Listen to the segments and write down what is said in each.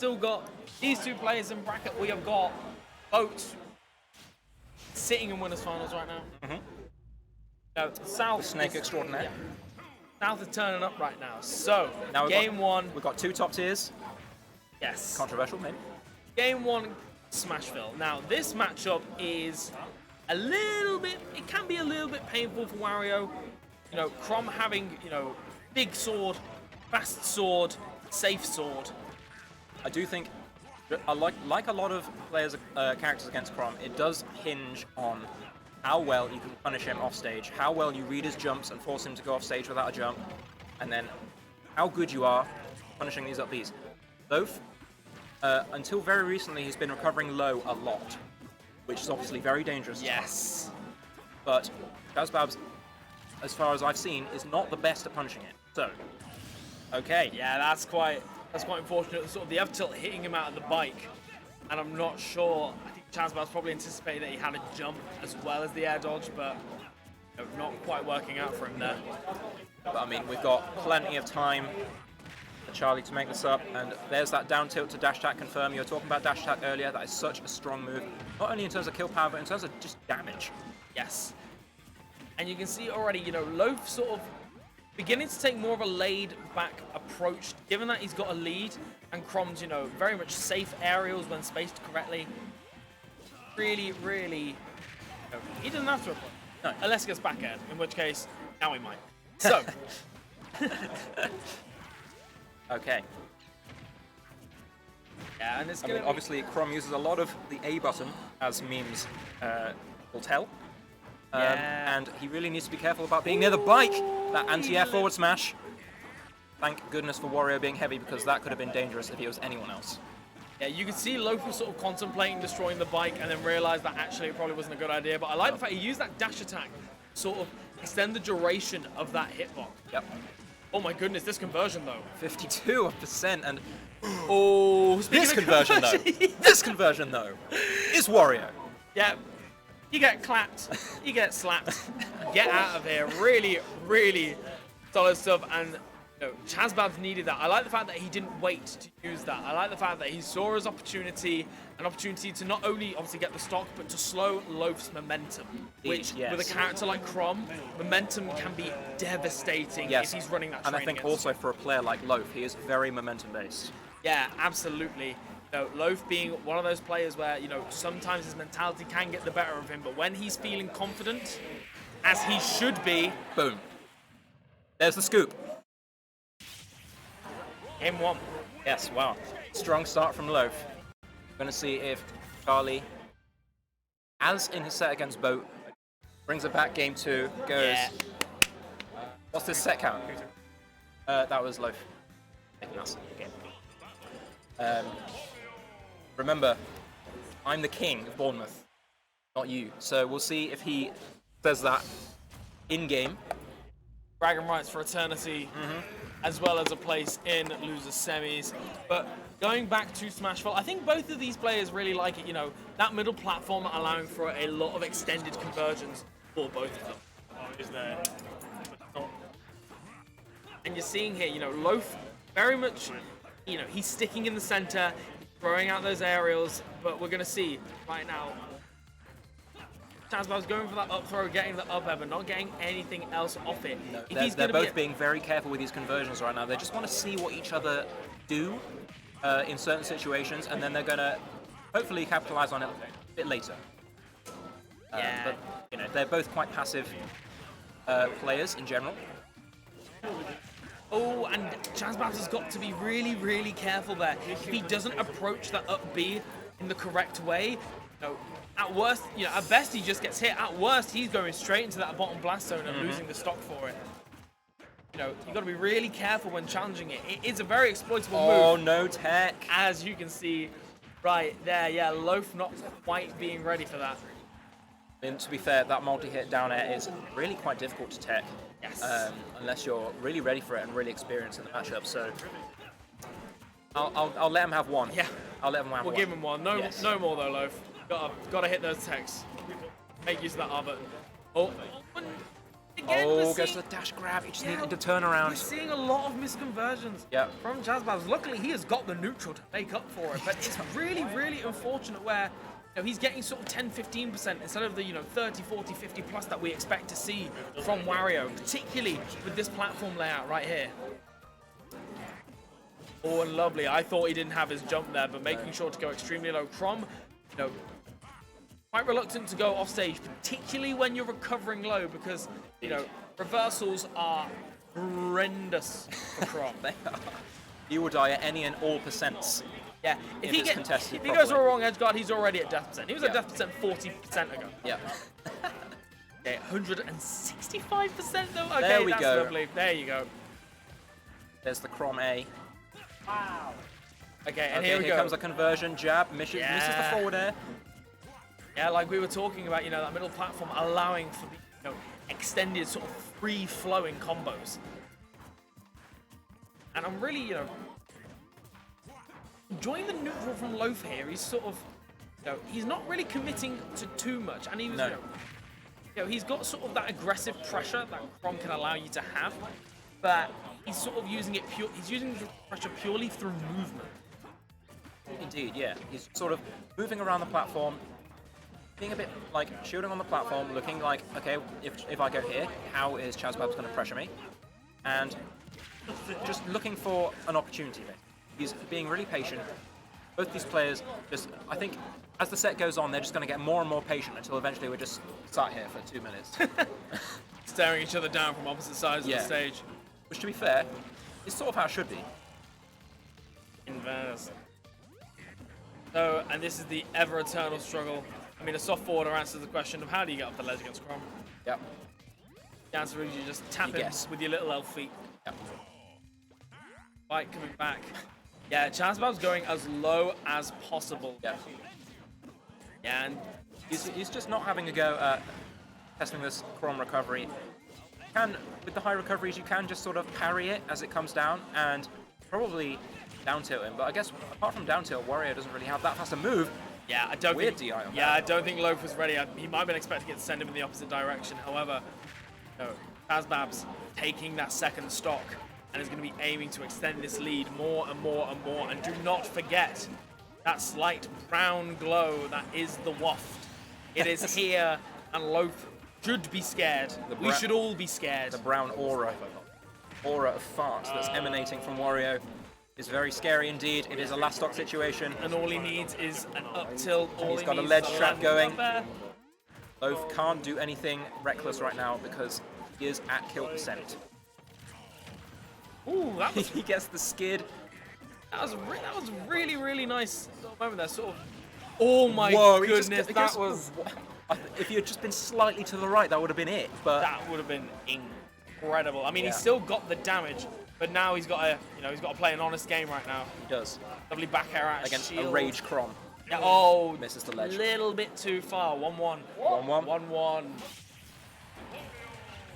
still got these two players in bracket. We have got both sitting in winners finals right now. No, South. The Snake Extraordinaire. Yeah. South is turning up right now. So Now game one. We've got 2 top tiers. Yes. Controversial, maybe. Game one, Smashville. Now this matchup is a little bit. It can be a little bit painful for Wario. You know, Chrom having big sword, fast sword, safe sword. I do think, like a lot of players' characters against Chrom, it does hinge on how well you can punish him off stage, how well you read his jumps and force him to go off stage without a jump, and then how good you are punishing these up Bs. Loaf, until very recently, he's been recovering low a lot, which is obviously very dangerous. Yes. But Chazbabs, as far as I've seen, is not the best at punishing it. So, okay. Yeah, that's quite unfortunate. Sort of the up tilt hitting him out of the bike, and I'm not sure. I think Chazbabs probably anticipated that he had a jump as well as the air dodge, but not quite working out for him there. But I mean, we've got plenty of time for Charlie to make this up, and there's that down tilt to dash attack confirm. You were talking about dash attack earlier. That is such a strong move, not only in terms of kill power, but in terms of just damage. Yes. And you can see already, Loaf sort of beginning to take more of a laid-back approach, given that he's got a lead, and Chrom's, very much safe aerials when spaced correctly. Really, really, he doesn't have to approach. No. Unless he gets back air, in which case, now he might. So. Okay. Yeah, and it's I mean, obviously, Chrom uses a lot of the A button, as memes will tell. Yeah. And he really needs to be careful about being near the bike. That anti-air forward smash. Thank goodness for Wario being heavy, because that could have been dangerous if it was anyone else. Yeah, you could see Loaf was sort of contemplating destroying the bike and then realized that actually it probably wasn't a good idea. But I like the fact he used that dash attack to sort of extend the duration of that hitbox. Yep. Oh my goodness, this conversion though. 52%, and This conversion though, is Wario. Yeah, you get clapped, you get slapped, get out of here. Really, really solid stuff. And Chazbabs needed that. I like the fact that he didn't wait to use that. I like the fact that he saw his opportunity, an opportunity to not only obviously get the stock, but to slow Loaf's momentum. Which, yes. with a character like Chrom, momentum can be devastating if he's running that train. And I think also for a player like Loaf, he is very momentum-based. Yeah, absolutely. Loaf being one of those players where, sometimes his mentality can get the better of him, but when he's feeling confident, as he should be... Boom. There's the scoop. Game one. Yes, wow. Strong start from Loaf. Going to see if Charlie, as in his set against Boat, brings it back. Game two, goes... Yeah. What's this set count? That was Loaf. Remember, I'm the king of Bournemouth, not you. So we'll see if he says that in-game. Bragging rights for eternity, as well as a place in losers semis. But going back to Smashville, I think both of these players really like it. That middle platform allowing for a lot of extended conversions for both of them. And you're seeing here, Loaf very much, he's sticking in the center, throwing out those aerials, but we're going to see right now Chazbabs going for that up throw, getting the up air, but not getting anything else off it. No, they're both being very careful with these conversions right now. They just want to see what each other do in certain situations, and then they're going to hopefully capitalize on it a bit later. Yeah. But, they're both quite passive players in general. Oh, and Chazbabs has got to be really, really careful there. If he doesn't approach that up B in the correct way, at worst, at best he just gets hit. At worst, he's going straight into that bottom blast zone and losing the stock for it. You've got to be really careful when challenging it. It is a very exploitable move. Oh, no tech. As you can see right there, yeah, Loaf not quite being ready for that. And to be fair, that multi-hit down air is really quite difficult to tech. Yes. Unless you're really ready for it and really experienced in the matchup. So I'll let him have one. Yeah. I'll let him have one. We'll give him one. No, Yes. no more though, Loaf. Gotta hit those techs. Make use of that R button. Oh, Again, Oh, goes to the dash grab. He just needed to turn We're around. seeing a lot of misconversions from Chazbabs. Luckily, he has got the neutral to make up for it, but it's really, really unfortunate where he's getting sort of 10, 15% instead of the 30, 40, 50 plus that we expect to see from Wario, particularly with this platform layout right here. Oh, and lovely. I thought he didn't have his jump there, but making sure to go extremely low. Chrom, quite reluctant to go off stage, particularly when you're recovering low, because reversals are horrendous for Chrom. They are. He will die at any and all percents. Yeah, if he properly. goes for a wrong edge guard, he's already at death percent. He was at death percent 40% ago. Yeah. Okay, 165% though. Okay, there we that's go. lovely. There you go. There's the Chrom A. Wow. Okay, and Okay, here we go. comes the conversion jab. Misses the forward air. Yeah, like we were talking about, that middle platform allowing for the extended sort of free-flowing combos. And I'm really, enjoying the neutral from Loaf here. He's sort of, he's not really committing to too much, and he was, he's got sort of that aggressive pressure that Chrom can allow you to have, but he's sort of using it he's using the pressure purely through movement. Indeed, yeah. He's sort of moving around the platform, being a bit like shooting on the platform, looking like, okay, if I go here, how is Chazbabs going to pressure me? And just looking for an opportunity there. He's being really patient. Both these players I think, as the set goes on, they're just going to get more and more patient until eventually we're just sat here for 2 minutes. Staring each other down from opposite sides of the stage. Which, to be fair, is sort of how it should be. Inverse. So, and this is the ever-eternal struggle. I mean, a soft forwarder answers the question of how do you get up the ledge against Chrom? Yep. The answer is you just tap him with your little elf feet. Yep. Fight coming back. Yeah, Chazbabs going as low as possible. Yeah. Yeah, and he's just not having a go at testing this Chrom recovery. With the high recoveries, you can just sort of parry it as it comes down and probably down tilt him. But I guess apart from down tilt, Wario doesn't really have that fast a move. Yeah, I don't Weird think. DI on Yeah, that. I don't think Loaf was ready. He might have been expecting it to send him in the opposite direction. However, Chazbabs taking that second stock and is going to be aiming to extend this lead more and more and more. And do not forget that slight brown glow that is the waft. It is here, and Loaf should be scared. We should all be scared. The brown aura of fart that's emanating from Wario is very scary indeed. It is a last stock situation. And all he needs is an up tilt. He's got a ledge trap going. Loaf can't do anything reckless right now because he is at kill percent. Ooh, that was He gets the skid. that was really, really nice little moment there. Sort of. Oh my goodness, that was. If he had just been slightly to the right, that would have been it. But That would have been incredible. I mean, Yeah. he's still got the damage, but now he's got to play an honest game right now. he does Lovely back air out against shield. a rage Chrom. Yeah, oh, Misses the ledge. Little bit too far. 1-1. 1-1. 1-1.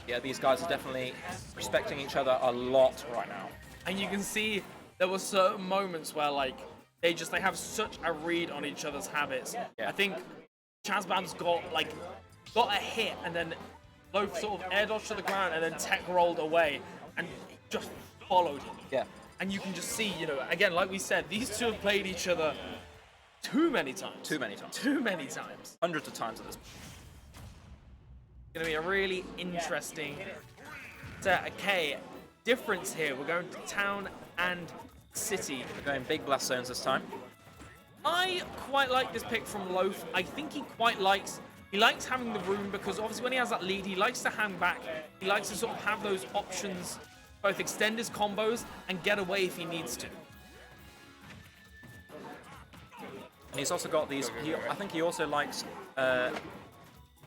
Yeah, these guys are definitely respecting each other a lot right now. And you can see there were certain moments where they have such a read on each other's habits. Yeah. I think Chazbabs got a hit and then Loaf sort of air dodged to the ground and then tech rolled away and just followed him. Yeah. And you can just see, again, like we said, these two have played each other too many times. Too many times. Too many times. Hundreds of times at this point. It's going to be a really interesting set. Okay, difference here. We're going to town and city. We're going big blast zones this time. I quite like this pick from Loaf. I think he likes having the room because obviously when he has that lead, he likes to hang back. He likes to sort of have those options, both extend his combos and get away if he needs to. And he's also got these. I think he also likes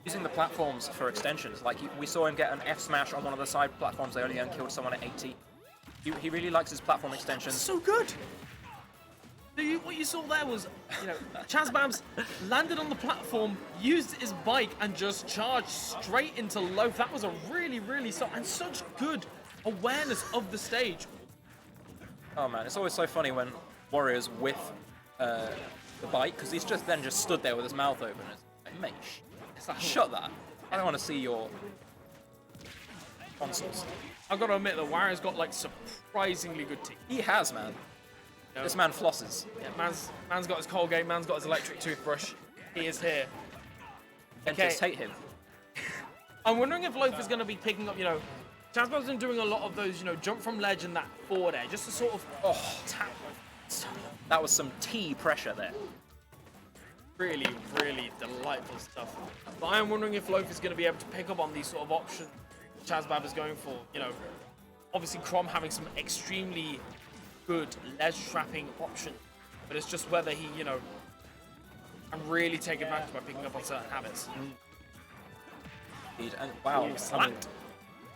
using the platforms for extensions. Like we saw him get an F smash on one of the side platforms earlier and killed someone at 80. He really likes his platform extensions. So good. What you saw there was, Chazbabs landed on the platform, used his bike, and just charged straight into Loaf. That was a really, really and such good awareness of the stage. Oh man, it's always so funny when Wario's with the bike because he's just stood there with his mouth open. It's like, mate, shut that. I don't want to see your consoles. I've got to admit that Wario's got like surprisingly good teeth. He has, man. You know? This man flosses. Yeah, man's got his Colgate, man's got his electric toothbrush. He is here. Dentists hate him. I'm wondering if Loaf is going to be picking up, Chazbabs been doing a lot of those, jump from ledge and that forward air, just to sort of tap. That was some T pressure there. Really, really delightful stuff. But I am wondering if Loaf is going to be able to pick up on these sort of options Chazbabs is going for. Obviously Chrom having some extremely good ledge trapping options, but it's just whether he, can really take advantage by picking up on certain habits. Indeed. And wow,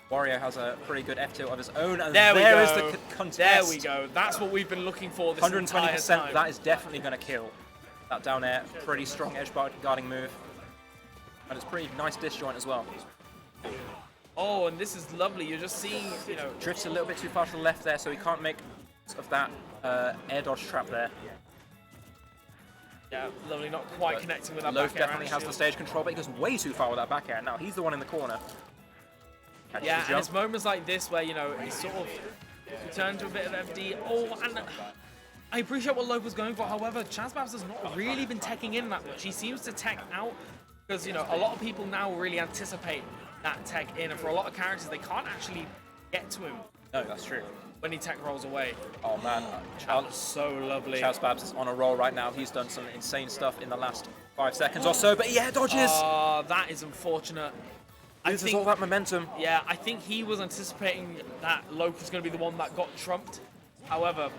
Wario has a pretty good F2 of his own, and there is we go. The contest. There we go. That's what we've been looking for this entire 120%. time. That is definitely going to kill. That down air, pretty strong edge guarding move, and it's pretty nice disjoint as well. Oh, and this is lovely. You're just seeing, Drifts a little bit too far to the left there, so he can't make of that air dodge trap there. Yeah, lovely. Not quite connecting with that Loaf back air. definitely has the stage control, but he goes way too far with that back air. Now he's the one in the corner. Catches Yeah, the and it's jump. moments like this where, he's sort of returned to a bit of FD. Oh, and I appreciate what Loaf was going for. However, Chazbabs has not really been teching in that much. He seems to tech out because, a lot of people now really anticipate that tech in. And for a lot of characters, they can't actually get to him No, that's true. when he tech rolls away. Oh man, That was so lovely. Chazbabs is on a roll right now. He's done some insane stuff in the last 5 seconds or so, but he air dodges. That is unfortunate. Loses all that momentum. Yeah, I think he was anticipating that Loaf was going to be the one that got trumped. However,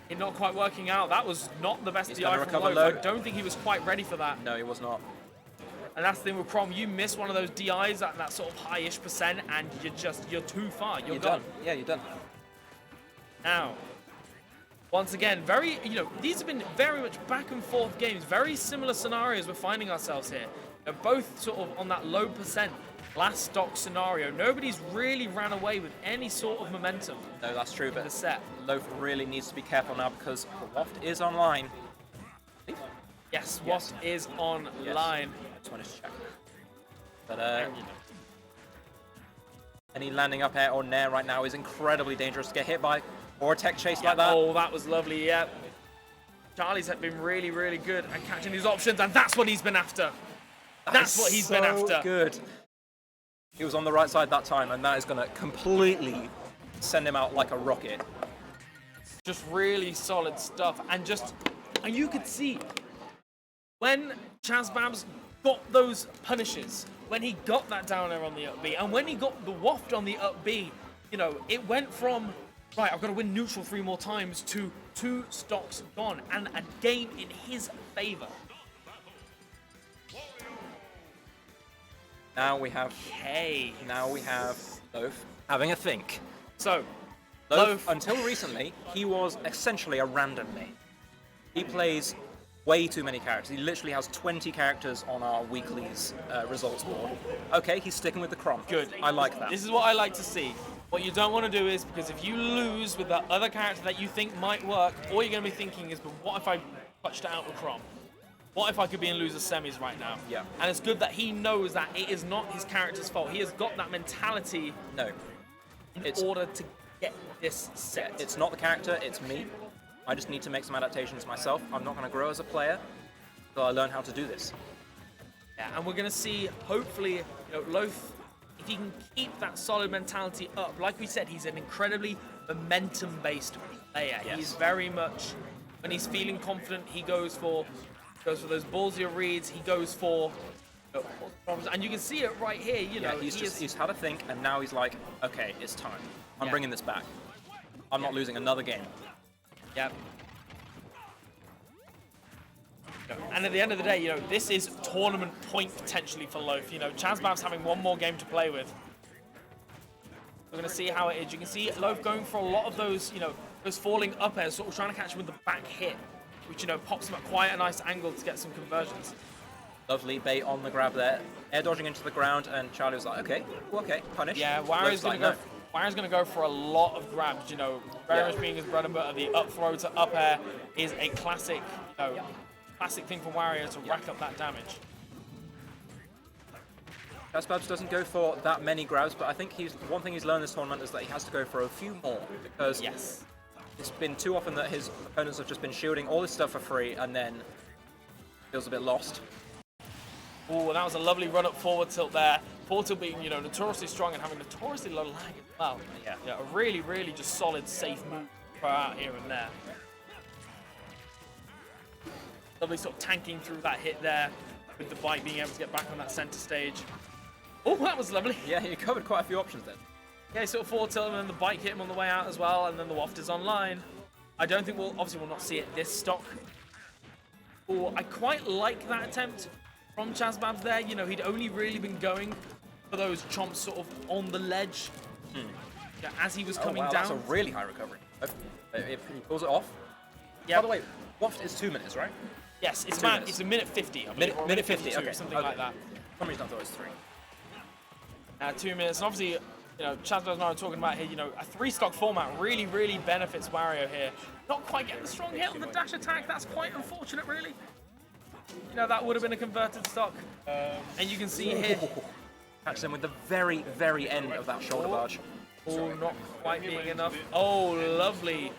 it not quite working out. That was not the best He's DI gonna from recover Loaf. low. I don't think he was quite ready for that. No, he was not. And that's the thing with Chrom. You miss one of those DIs at that sort of high-ish percent, and you're too far. You're done. gone. Yeah, you're done. Now, once again, these have been very much back and forth games. Very similar scenarios we're finding ourselves here. They're both sort of on that low percent last stock scenario. Nobody's really ran away with any sort of momentum. No, that's true, but the set. Loaf really needs to be careful now because the Waft is online. Yes, Waft is online. I just wanted to check. But any landing up air or nair right now is incredibly dangerous to get hit by, or a tech chase like that. Oh, that was lovely, yeah. Charlie's have been really, really good at catching these options, and that's what he's been after. That's what he's been after. Good. He was on the right side that time, and that is going to completely send him out like a rocket. Just really solid stuff, and you could see when Chazbabs got those punishes, when he got that down air on the up B, and when he got the waft on the up B, it went from, right, I've got to win neutral 3 more times to 2 stocks gone, and a game in his favor. Now we have Loaf having a think. So, Loaf, until recently, he was essentially a random name. He plays way too many characters. He literally has 20 characters on our weekly's results board. Okay, he's sticking with the Chrom. Good. I like that. This is what I like to see. What you don't want to do is, because if you lose with that other character that you think might work, all you're going to be thinking is, but what if I touched it out with Chrom? What if I could be in loser semis right now? Yeah. And it's good that he knows that it is not his character's fault. He has got that mentality in order to get this set. It's not the character, it's me. I just need to make some adaptations myself. I'm not going to grow as a player until I learn how to do this. Yeah, and we're going to see, hopefully, Loaf, if he can keep that solid mentality up. Like we said, he's an incredibly momentum-based player. Yes. He's very much, when he's feeling confident, he goes for those ballsier reads. He goes for, and you can see it right here. He's had a think, and now he's like, okay, it's time. I'm bringing this back. I'm not losing another game. Yeah. And at the end of the day, this is tournament point potentially for Loaf. Chazbabs having one more game to play with. We're going to see how it is. You can see Loaf going for a lot of those, those falling up airs, sort of trying to catch him with the back hit, which, pops him at quite a nice angle to get some conversions. Lovely bait on the grab there. Air dodging into the ground, and Charlie was like, okay, punish. Yeah, Wario's going to go for a lot of grabs, very much being his bread and butter. The up throw to up air is a classic, classic thing for Wario to rack up that damage. Chazbabs doesn't go for that many grabs, but I think one thing he's learned this tournament is that he has to go for a few more, because Yes. it's been too often that his opponents have just been shielding all this stuff for free and then feels a bit lost. Oh, that was a lovely run up forward tilt there. Forward tilt being, notoriously strong and having notoriously low lag as well. Yeah. A really, really just solid, safe move to throw out here and there. Lovely sort of tanking through that hit there with the bike being able to get back on that center stage. Oh, that was lovely. Yeah, he covered quite a few options then. Yeah, he sort of forward tilt him and then the bike hit him on the way out as well, and then the waft is online. I don't think we'll not see it this stock. Oh, I quite like that attempt from Chazbabs there. He'd only really been going for those chomps sort of on the ledge as he was coming down. That's a really high recovery. If he pulls it off. Yeah. By the way, waft is 2 minutes, right? Yes, it's 2 minutes. It's a minute 50. I believe, or a Minute 50, 52, okay. something like that. For some reason I thought it was 3. 2 minutes, and obviously, Chazbabs and I were talking about here, a 3-stock format really, really benefits Wario here. Not quite getting the strong hit on the dash attack, that's quite unfortunate, really. That would have been a converted stock. And you can see here... Catches him with the very, very end of that shoulder barge. Oh, not quite being enough. Oh, lovely.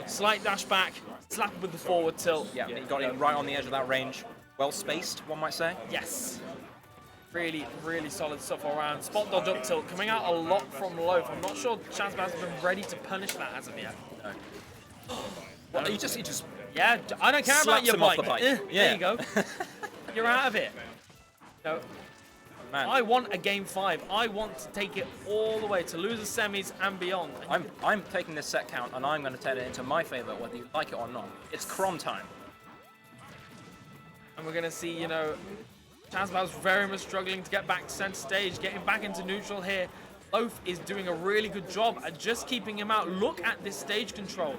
Slight dash back, slap with the forward tilt. Yeah, he got him right on the edge of that range. Well spaced, one might say. Yes. Really, really solid stuff all around. Spot dodge up tilt coming out a lot from Loaf. I'm not sure Chazbabs has been ready to punish that as of yet. No. Well, he just yeah, I don't care about slaps your him off bike. the bike. There you go. You're out of it. Man. I want a game 5. I want to take it all the way to loser semis and beyond. I'm taking this set count and I'm going to turn it into my favor, whether you like it or not. It's Chrom time. And we're going to see, Chazbabs very much struggling to get back to center stage, getting back into neutral here. Loaf is doing a really good job at just keeping him out. Look at this stage control.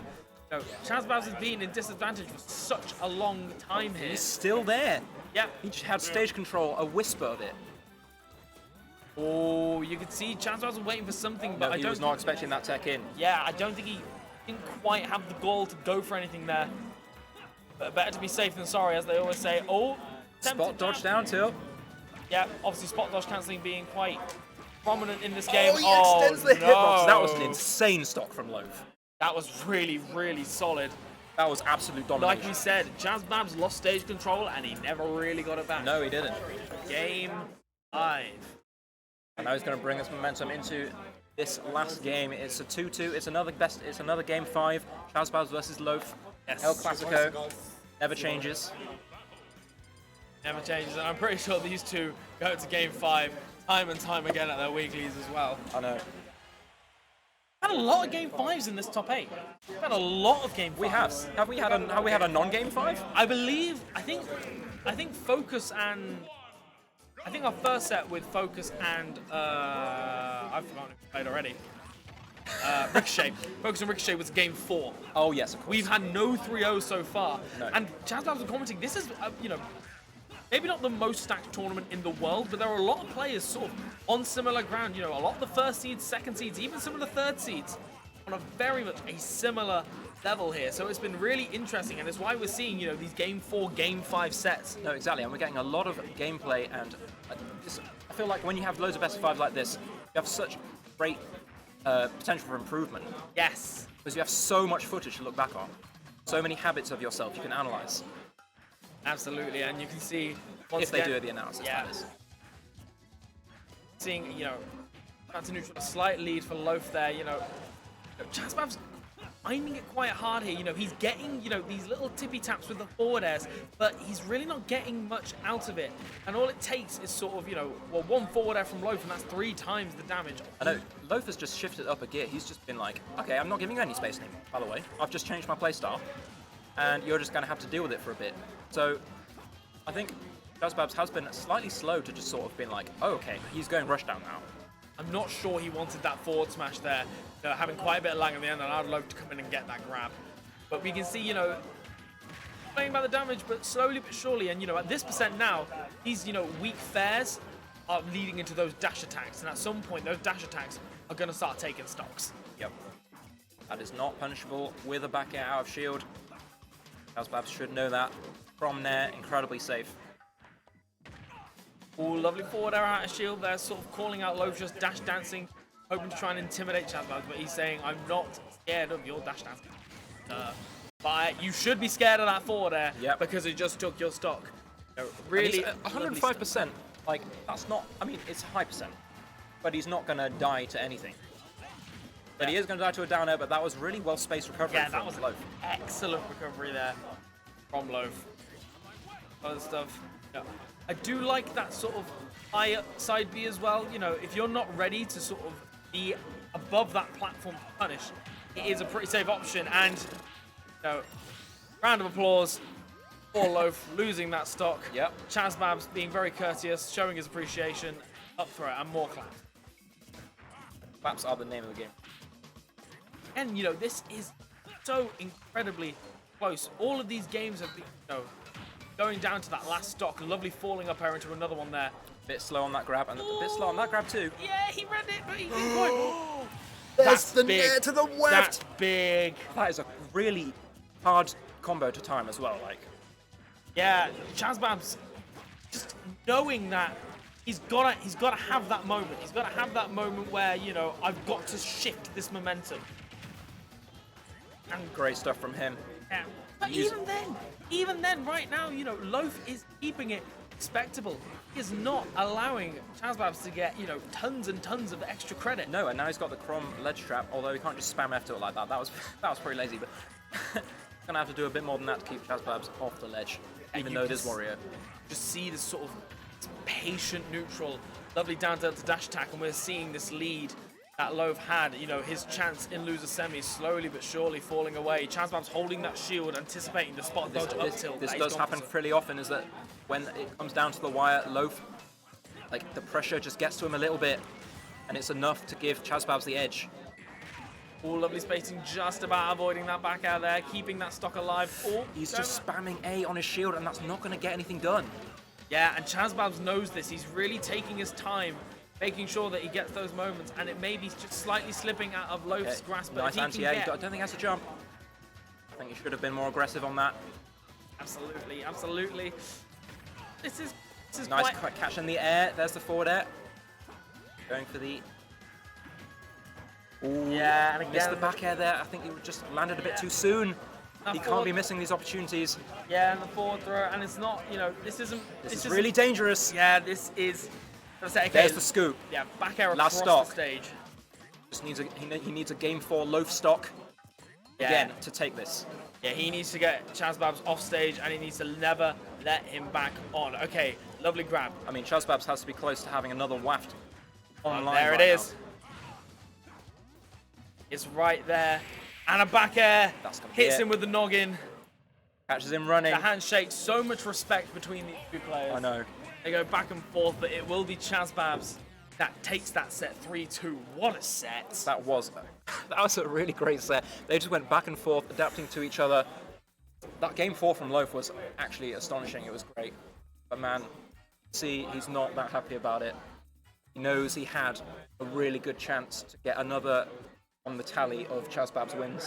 Chazbabs has been in disadvantage for such a long time here. He's still there. Yeah. He just had stage control, a whisper of it. Oh, you can see Chazbabs was waiting for something, but No, I he don't was not expecting that tech in. Yeah, I don't think he didn't quite have the gall to go for anything there. But better to be safe than sorry, as they always say. Oh, Spot dodge down tilt. Yeah, obviously spot dodge cancelling being quite prominent in this game. Oh, he extends the hitbox. That was an no. insane stock from Loaf. That was really, really solid. That was absolute domination. Like we said, Chazbabs lost stage control and he never really got it back. No, he didn't. Game 5. And now he's going to bring us momentum into this last game. It's a 2-2. It's another game 5. Chazbabs versus Loaf. Yes. El Clasico. Never changes. Never changes. And I'm pretty sure these two go to game 5 time and time again at their weeklies as well. I know. Had a lot of game 5s in this top 8. We've had a lot of game 5s. We have. Have we had a non-game 5? I think Focus and I think our first set with Focus and I've forgotten who played already. Ricochet. Focus and Ricochet was game 4. Oh yes, of course. We've had no 3-0 so far. No. And Chazbabs was commenting, this is, maybe not the most stacked tournament in the world, but there are a lot of players sort of on similar ground. A lot of the first seeds, second seeds, even some of the third seeds on a very much a similar level here. So it's been really interesting, and it's why we're seeing, these game 4, game 5 sets. No, exactly, and we're getting a lot of gameplay, and I feel like when you have loads of best of 5 like this, you have such great potential for improvement. Yes. Because you have so much footage to look back on. So many habits of yourself you can analyze. Absolutely, and you can see If they do the analysis, yeah. that is. Seeing, back to neutral, a slight lead for Loaf there, Chazbabs finding it quite hard here. He's getting, these little tippy taps with the forward airs, but he's really not getting much out of it. And all it takes is sort of, one forward air from Loaf, and that's 3 times the damage. I know, Loaf has just shifted up a gear. He's just been like, okay, I'm not giving you any space anymore, by the way. I've just changed my playstyle, and you're just going to have to deal with it for a bit. So, I think Chazbabs has been slightly slow to just sort of been like, oh, okay, he's going rushdown now. I'm not sure he wanted that forward smash there, having quite a bit of lag in the end, and allowed Loaf to come in and get that grab. But we can see, playing by the damage, but slowly but surely, and at this percent now, these, weak fares are leading into those dash attacks, and at some point, those dash attacks are going to start taking stocks. Yep. That is not punishable with a back air out of shield. Chazbabs should know that. From there, incredibly safe. Oh, lovely forward air out of shield there, sort of calling out Loaf, just dash dancing, hoping to try and intimidate Chazbabs, but he's saying, I'm not scared of your dash dancing. But you should be scared of that forward air because it just took your stock. Really, 105%. Like, that's not, I mean, it's a high percent, but he's not going to die to anything. But he is going to die to a down air, but that was really well-spaced recovery from that was Loaf. Excellent recovery there from Loaf. Other stuff. Yeah. I do like that sort of higher side B as well. You know, if you're not ready to sort of be above that platform to punish, it is a pretty safe option. And, you know, round of applause for Loaf losing that stock. Yep. Chazbabs being very courteous, showing his appreciation. Up throw and more claps. Claps are the name of the game. And, you know, this is so incredibly close. All of these games have been, you know, going down to that last stock. Lovely falling up air into another one there. Bit slow on that grab, and a bit slow on that grab too. Yeah, he read it, but he didn't quite. That's the nair to the weft. That's big. That is a really hard combo to time as well. Like, yeah, Chazbabs just knowing that he's gotta have that moment. He's gotta have that moment where, you know, I've got to shift this momentum. and great stuff from him. Yeah. But even then, right now, you know, Loaf is keeping it respectable. He is not allowing Chazbabs to get, you know, tons and tons of extra credit. No, and now he's got the Chrom ledge trap, although he can't just spam F to it like that. That was pretty lazy, but gonna have to do a bit more than that to keep Chazbabs off the ledge, even though it is Wario. Just see this sort of patient neutral, lovely down to dash attack, and we're seeing this lead that Loaf had, you know, his chance in loser semi slowly but surely falling away. Chazbabs holding that shield, anticipating the spot dodge up tilt. This does happen pretty often, is that when it comes down to the wire, Loaf, like, the pressure just gets to him a little bit, and it's enough to give Chazbabs the edge. Oh, lovely spacing, just about avoiding that back out there, keeping that stock alive. Oh, He's just spamming A on his shield, and that's not going to get anything done. Yeah, and Chazbabs knows this. He's really taking his time, making sure that he gets those moments, and it may be just slightly slipping out of Loaf's grasp. But Nice if he anti-A. can I get... don't think he has to jump. I think he should have been more aggressive on that. Absolutely, absolutely. This is Nice quite... catch in the air. There's the forward air. Going for the... Ooh, Yeah, and again... missed the back air there. I think he just landed a bit too soon. That He forward- can't be missing these opportunities. Yeah, and the forward throw, and it's not, you know, this isn't... This is really dangerous. Yeah, this is... Okay, There's the scoop. Yeah, back air Last across stock. the stage. Just needs he needs a game 4 Loaf stock again to take this. Yeah, he needs to get Chazbabs off stage, and he needs to never let him back on. Okay, lovely grab. I mean, Chazbabs has to be close to having another waft online. There it right is. It's right there. And a back air. That's gonna be Hits it. him with the noggin. Now. Catches him running. The handshake. So much respect between these two players. I know. They go back and forth, but it will be Chazbabs that takes that set 3-2. What a set. That was a really great set. They just went back and forth, adapting to each other. That game 4 from Loaf was actually astonishing. It was great. But man, see, he's not that happy about it. He knows he had a really good chance to get another on the tally of Chazbabs wins.